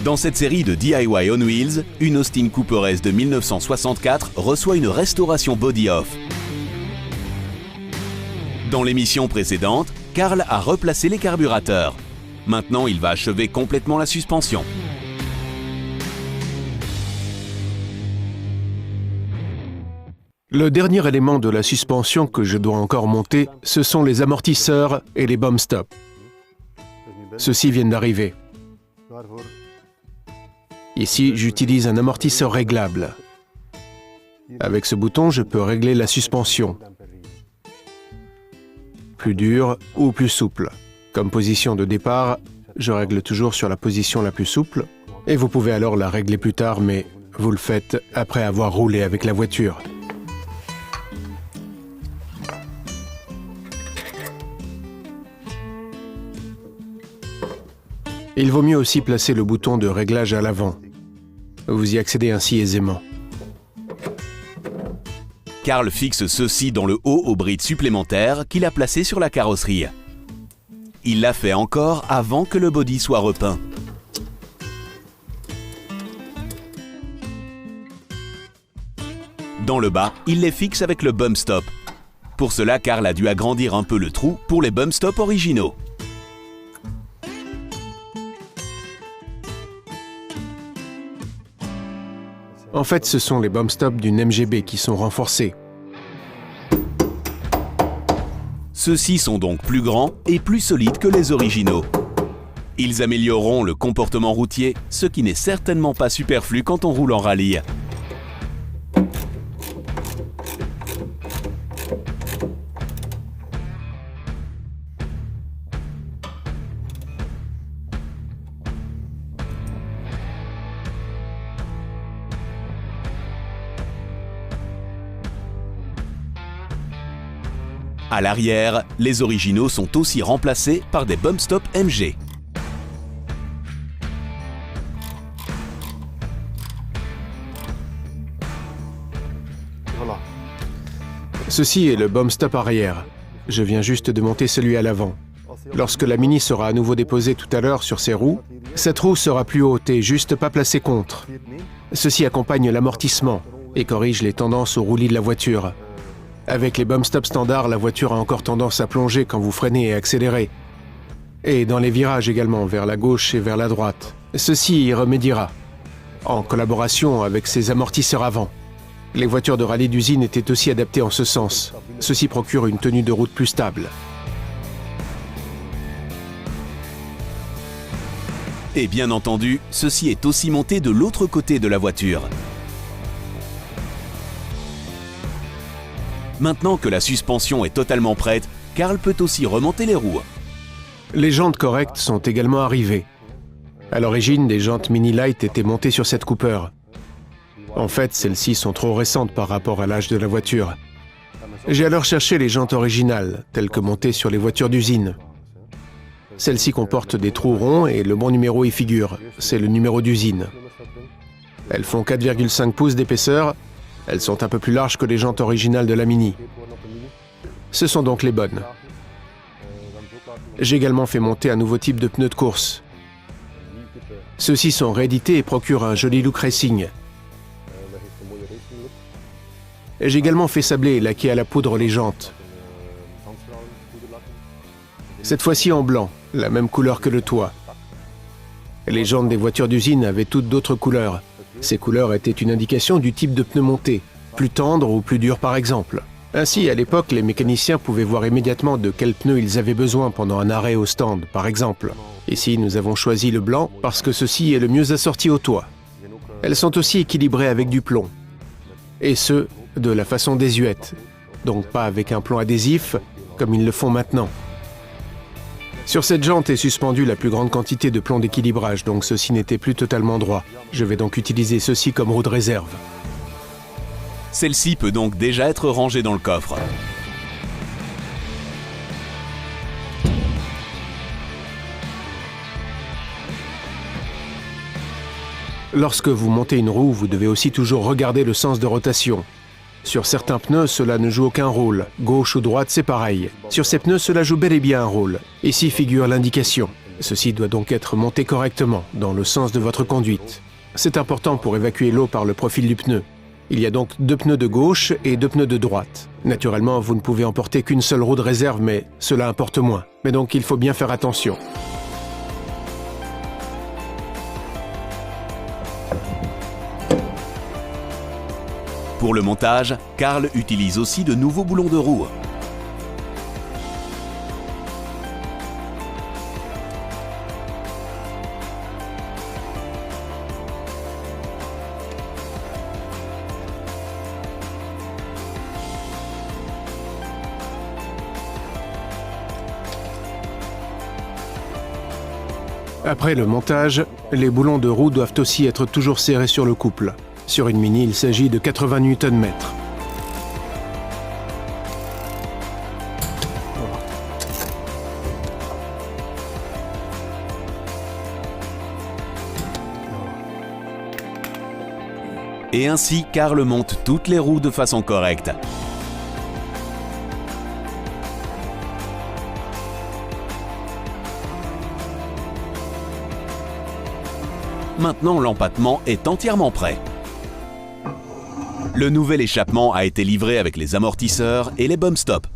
Dans cette série de DIY on Wheels, une Austin Cooper S de 1964 reçoit une restauration body-off. Dans l'émission précédente, Carl a replacé les carburateurs. Maintenant, il va achever complètement la suspension. Le dernier élément de la suspension que je dois encore monter, ce sont les amortisseurs et les bump stops. Ceux-ci viennent d'arriver. Ici, j'utilise un amortisseur réglable. Avec ce bouton, je peux régler la suspension. Plus dur ou plus souple. Comme position de départ, je règle toujours sur la position la plus souple. Et vous pouvez alors la régler plus tard, mais vous le faites après avoir roulé avec la voiture. Il vaut mieux aussi placer le bouton de réglage à l'avant. Vous y accédez ainsi aisément. Carl fixe ceci dans le haut aux brides supplémentaires qu'il a placées sur la carrosserie. Il l'a fait encore avant que le body soit repeint. Dans le bas, il les fixe avec le bump stop. Pour cela, Carl a dû agrandir un peu le trou pour les bump stops originaux. En fait, ce sont les bump stops d'une MGB qui sont renforcés. Ceux-ci sont donc plus grands et plus solides que les originaux. Ils amélioreront le comportement routier, ce qui n'est certainement pas superflu quand on roule en rallye. À l'arrière, les originaux sont aussi remplacés par des bump stops MG. Voilà. Ceci est le bump stop arrière. Je viens juste de monter celui à l'avant. Lorsque la Mini sera à nouveau déposée tout à l'heure sur ses roues, cette roue sera plus haute et juste pas placée contre. Ceci accompagne l'amortissement et corrige les tendances au roulis de la voiture. Avec les bump stops standards, la voiture a encore tendance à plonger quand vous freinez et accélérez. Et dans les virages également, vers la gauche et vers la droite. Ceci y remédiera, en collaboration avec ses amortisseurs avant. Les voitures de rallye d'usine étaient aussi adaptées en ce sens. Ceci procure une tenue de route plus stable. Et bien entendu, ceci est aussi monté de l'autre côté de la voiture. Maintenant que la suspension est totalement prête, Carl peut aussi remonter les roues. Les jantes correctes sont également arrivées. À l'origine, des jantes Mini Light étaient montées sur cette Cooper. En fait, celles-ci sont trop récentes par rapport à l'âge de la voiture. J'ai alors cherché les jantes originales, telles que montées sur les voitures d'usine. Celles-ci comportent des trous ronds et le bon numéro y figure, c'est le numéro d'usine. Elles font 4,5 pouces d'épaisseur. Elles sont un peu plus larges que les jantes originales de la Mini. Ce sont donc les bonnes. J'ai également fait monter un nouveau type de pneus de course. Ceux-ci sont réédités et procurent un joli look racing. J'ai également fait sabler et laquer à la poudre les jantes. Cette fois-ci en blanc, la même couleur que le toit. Les jantes des voitures d'usine avaient toutes d'autres couleurs. Ces couleurs étaient une indication du type de pneu monté, plus tendre ou plus dur par exemple. Ainsi, à l'époque, les mécaniciens pouvaient voir immédiatement de quels pneus ils avaient besoin pendant un arrêt au stand, par exemple. Ici, nous avons choisi le blanc parce que ceci est le mieux assorti au toit. Elles sont aussi équilibrées avec du plomb. Et ce, de la façon désuète, donc pas avec un plomb adhésif comme ils le font maintenant. Sur cette jante est suspendue la plus grande quantité de plomb d'équilibrage, donc ceci n'était plus totalement droit. Je vais donc utiliser ceci comme roue de réserve. Celle-ci peut donc déjà être rangée dans le coffre. Lorsque vous montez une roue, vous devez aussi toujours regarder le sens de rotation. Sur certains pneus, cela ne joue aucun rôle. Gauche ou droite, c'est pareil. Sur ces pneus, cela joue bel et bien un rôle. Ici figure l'indication. Ceci doit donc être monté correctement, dans le sens de votre conduite. C'est important pour évacuer l'eau par le profil du pneu. Il y a donc 2 pneus de gauche et 2 pneus de droite. Naturellement, vous ne pouvez emporter qu'une seule roue de réserve, mais cela importe moins. Mais donc, il faut bien faire attention. Pour le montage, Karl utilise aussi de nouveaux boulons de roue. Après le montage, les boulons de roue doivent aussi être toujours serrés sur le couple. Sur une Mini, il s'agit de 80 Nm. Et ainsi, Karl monte toutes les roues de façon correcte. Maintenant, l'empattement est entièrement prêt. Le nouvel échappement a été livré avec les amortisseurs et les bump stops.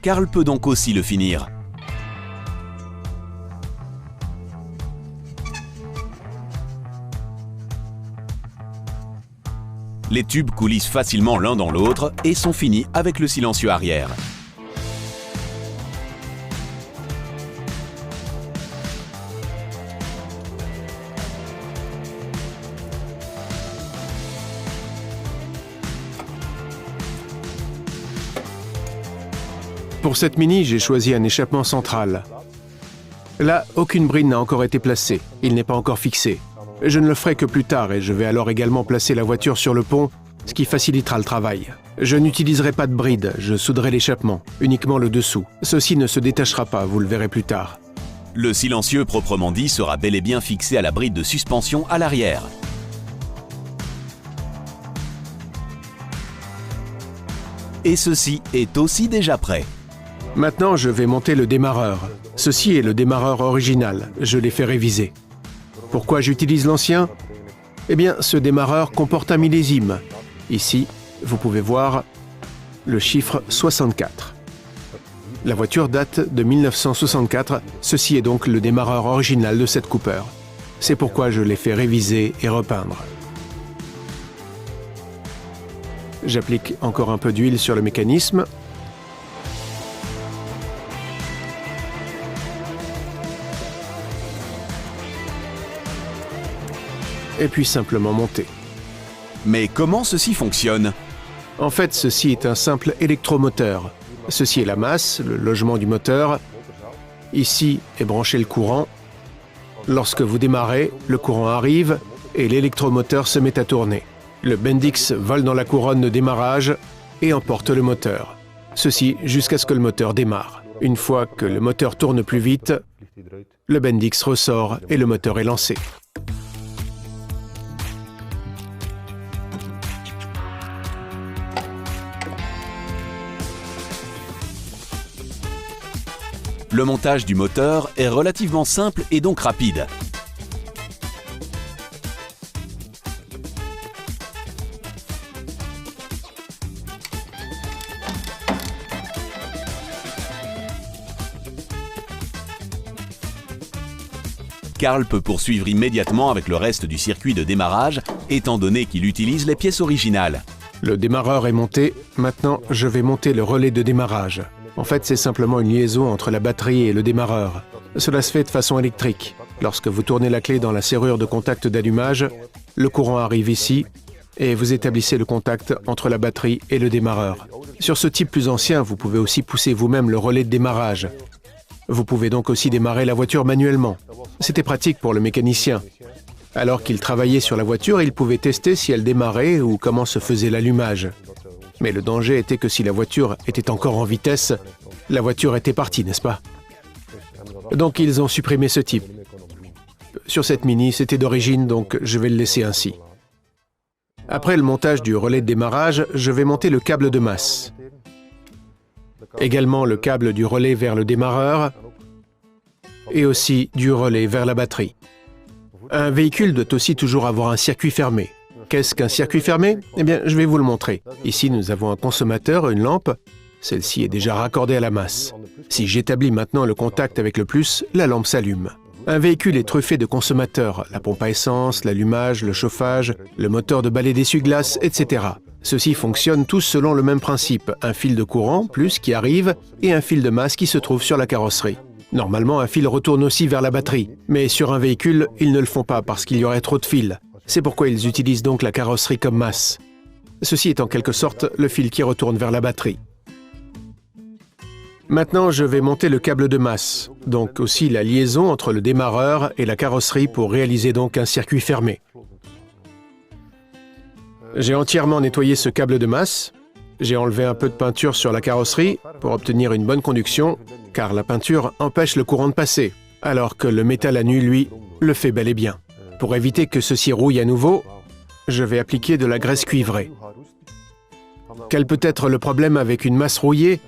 Karl peut donc aussi le finir. Les tubes coulissent facilement l'un dans l'autre et sont finis avec le silencieux arrière. Pour cette Mini, j'ai choisi un échappement central. Là, aucune bride n'a encore été placée. Il n'est pas encore fixé. Je ne le ferai que plus tard et je vais alors également placer la voiture sur le pont, ce qui facilitera le travail. Je n'utiliserai pas de bride, je souderai l'échappement, uniquement le dessous. Ceci ne se détachera pas, vous le verrez plus tard. Le silencieux proprement dit sera bel et bien fixé à la bride de suspension à l'arrière. Et ceci est aussi déjà prêt. Maintenant, je vais monter le démarreur. Ceci est le démarreur original, je l'ai fait réviser. Pourquoi j'utilise l'ancien? Eh bien, ce démarreur comporte un millésime. Ici, vous pouvez voir le chiffre 64. La voiture date de 1964, ceci est donc le démarreur original de cette Cooper. C'est pourquoi je l'ai fait réviser et repeindre. J'applique encore un peu d'huile sur le mécanisme. Et puis simplement monter. Mais comment ceci fonctionne? En fait, ceci est un simple électromoteur. Ceci est la masse, le logement du moteur. Ici est branché le courant. Lorsque vous démarrez, le courant arrive et l'électromoteur se met à tourner. Le Bendix vole dans la couronne de démarrage et emporte le moteur. Ceci jusqu'à ce que le moteur démarre. Une fois que le moteur tourne plus vite, le Bendix ressort et le moteur est lancé. Le montage du moteur est relativement simple et donc rapide. Karl peut poursuivre immédiatement avec le reste du circuit de démarrage, étant donné qu'il utilise les pièces originales. Le démarreur est monté, maintenant je vais monter le relais de démarrage. En fait, c'est simplement une liaison entre la batterie et le démarreur. Cela se fait de façon électrique. Lorsque vous tournez la clé dans la serrure de contact d'allumage, le courant arrive ici et vous établissez le contact entre la batterie et le démarreur. Sur ce type plus ancien, vous pouvez aussi pousser vous-même le relais de démarrage. Vous pouvez donc aussi démarrer la voiture manuellement. C'était pratique pour le mécanicien. Alors qu'il travaillait sur la voiture, il pouvait tester si elle démarrait ou comment se faisait l'allumage. Mais le danger était que si la voiture était encore en vitesse, la voiture était partie, n'est-ce pas? Donc ils ont supprimé ce type. Sur cette Mini, c'était d'origine, donc je vais le laisser ainsi. Après le montage du relais de démarrage, je vais monter le câble de masse. également le câble du relais vers le démarreur et aussi du relais vers la batterie. Un véhicule doit aussi toujours avoir un circuit fermé. Qu'est-ce qu'un circuit fermé? Eh bien, je vais vous le montrer. Ici, nous avons un consommateur, une lampe. Celle-ci est déjà raccordée à la masse. Si j'établis maintenant le contact avec le plus, la lampe s'allume. Un véhicule est truffé de consommateurs, la pompe à essence, l'allumage, le chauffage, le moteur de balai d'essuie-glace, etc. Ceux-ci fonctionnent tous selon le même principe, un fil de courant, plus, qui arrive, et un fil de masse qui se trouve sur la carrosserie. Normalement, un fil retourne aussi vers la batterie, mais sur un véhicule, ils ne le font pas parce qu'il y aurait trop de fils. C'est pourquoi ils utilisent donc la carrosserie comme masse. Ceci est en quelque sorte le fil qui retourne vers la batterie. Maintenant, je vais monter le câble de masse, donc aussi la liaison entre le démarreur et la carrosserie pour réaliser donc un circuit fermé. J'ai entièrement nettoyé ce câble de masse. J'ai enlevé un peu de peinture sur la carrosserie pour obtenir une bonne conduction, car la peinture empêche le courant de passer, alors que le métal à nu, lui, le fait bel et bien. Pour éviter que ceci rouille à nouveau, je vais appliquer de la graisse cuivrée. Quel peut être le problème avec une masse rouillée?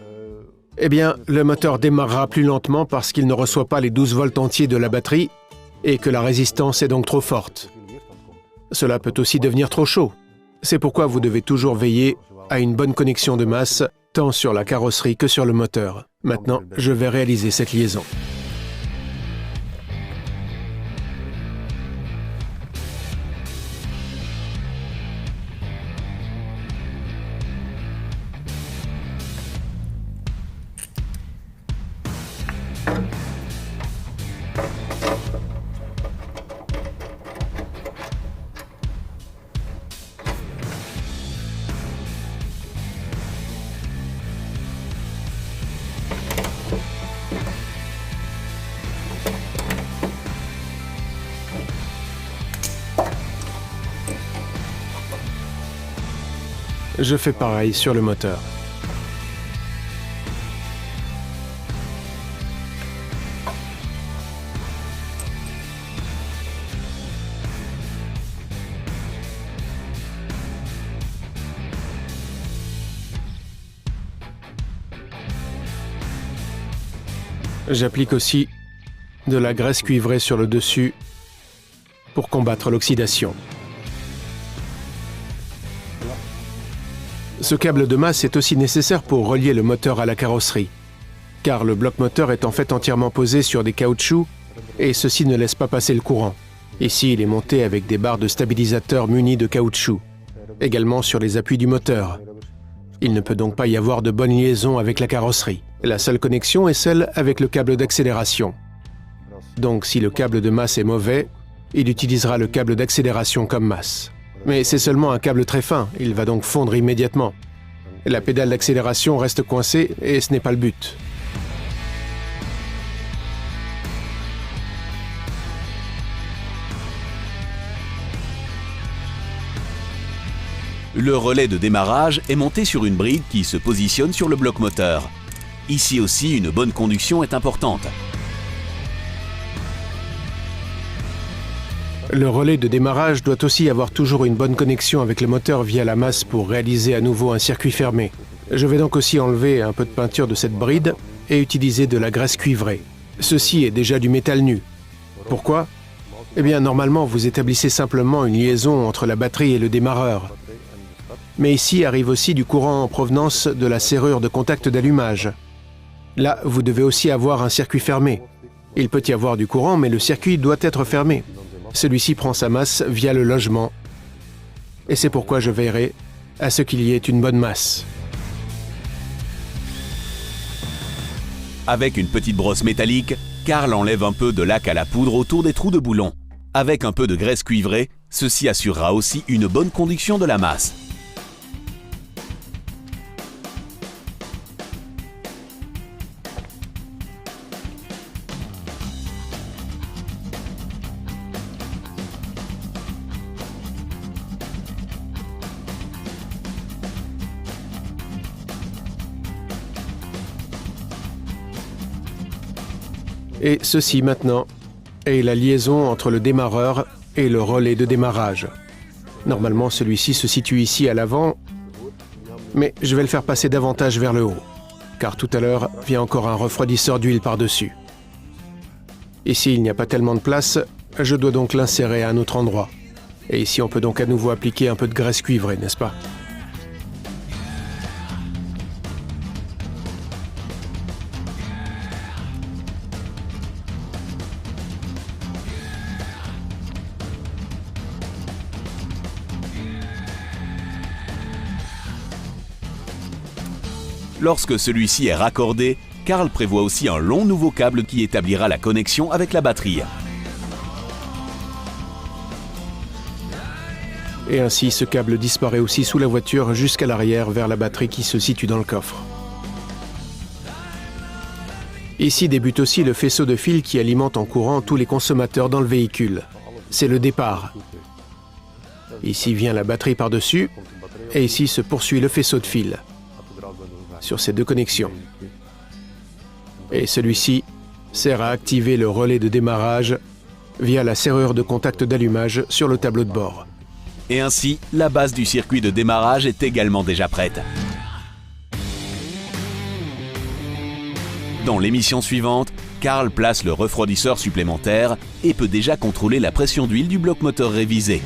Eh bien, le moteur démarrera plus lentement parce qu'il ne reçoit pas les 12 volts entiers de la batterie et que la résistance est donc trop forte. Cela peut aussi devenir trop chaud. C'est pourquoi vous devez toujours veiller à une bonne connexion de masse, tant sur la carrosserie que sur le moteur. Maintenant, je vais réaliser cette liaison. Je fais pareil sur le moteur. J'applique aussi de la graisse cuivrée sur le dessus pour combattre l'oxydation. Ce câble de masse est aussi nécessaire pour relier le moteur à la carrosserie, car le bloc moteur est en fait entièrement posé sur des caoutchoucs et ceci ne laisse pas passer le courant. Ici, il est monté avec des barres de stabilisateur munies de caoutchouc, également sur les appuis du moteur. Il ne peut donc pas y avoir de bonne liaison avec la carrosserie. La seule connexion est celle avec le câble d'accélération. Donc si le câble de masse est mauvais, il utilisera le câble d'accélération comme masse. Mais c'est seulement un câble très fin, il va donc fondre immédiatement. La pédale d'accélération reste coincée et ce n'est pas le but. Le relais de démarrage est monté sur une bride qui se positionne sur le bloc moteur. Ici aussi, une bonne conduction est importante. Le relais de démarrage doit aussi avoir toujours une bonne connexion avec le moteur via la masse pour réaliser à nouveau un circuit fermé. Je vais donc aussi enlever un peu de peinture de cette bride et utiliser de la graisse cuivrée. Ceci est déjà du métal nu. Pourquoi? Eh bien, normalement, vous établissez simplement une liaison entre la batterie et le démarreur. Mais ici arrive aussi du courant en provenance de la serrure de contact d'allumage. Là, vous devez aussi avoir un circuit fermé. Il peut y avoir du courant, mais le circuit doit être fermé. Celui-ci prend sa masse via le logement. Et c'est pourquoi je veillerai à ce qu'il y ait une bonne masse. Avec une petite brosse métallique, Karl enlève un peu de laque à la poudre autour des trous de boulon. Avec un peu de graisse cuivrée, ceci assurera aussi une bonne conduction de la masse. Et ceci maintenant est la liaison entre le démarreur et le relais de démarrage. Normalement, celui-ci se situe ici à l'avant, mais je vais le faire passer davantage vers le haut. car tout à l'heure vient encore un refroidisseur d'huile par-dessus. Ici, il n'y a pas tellement de place, je dois donc l'insérer à un autre endroit. Et ici, on peut donc à nouveau appliquer un peu de graisse cuivrée, n'est-ce pas? Lorsque celui-ci est raccordé, Carl prévoit aussi un long nouveau câble qui établira la connexion avec la batterie. Et ainsi, ce câble disparaît aussi sous la voiture jusqu'à l'arrière vers la batterie qui se situe dans le coffre. Ici débute aussi le faisceau de fil qui alimente en courant tous les consommateurs dans le véhicule. C'est le départ. Ici vient la batterie par-dessus, et ici se poursuit le faisceau de fil sur ces deux connexions. Et celui-ci sert à activer le relais de démarrage via la serrure de contact d'allumage sur le tableau de bord. Et ainsi, la base du circuit de démarrage est également déjà prête. Dans l'émission suivante, Carl place le refroidisseur supplémentaire et peut déjà contrôler la pression d'huile du bloc moteur révisé.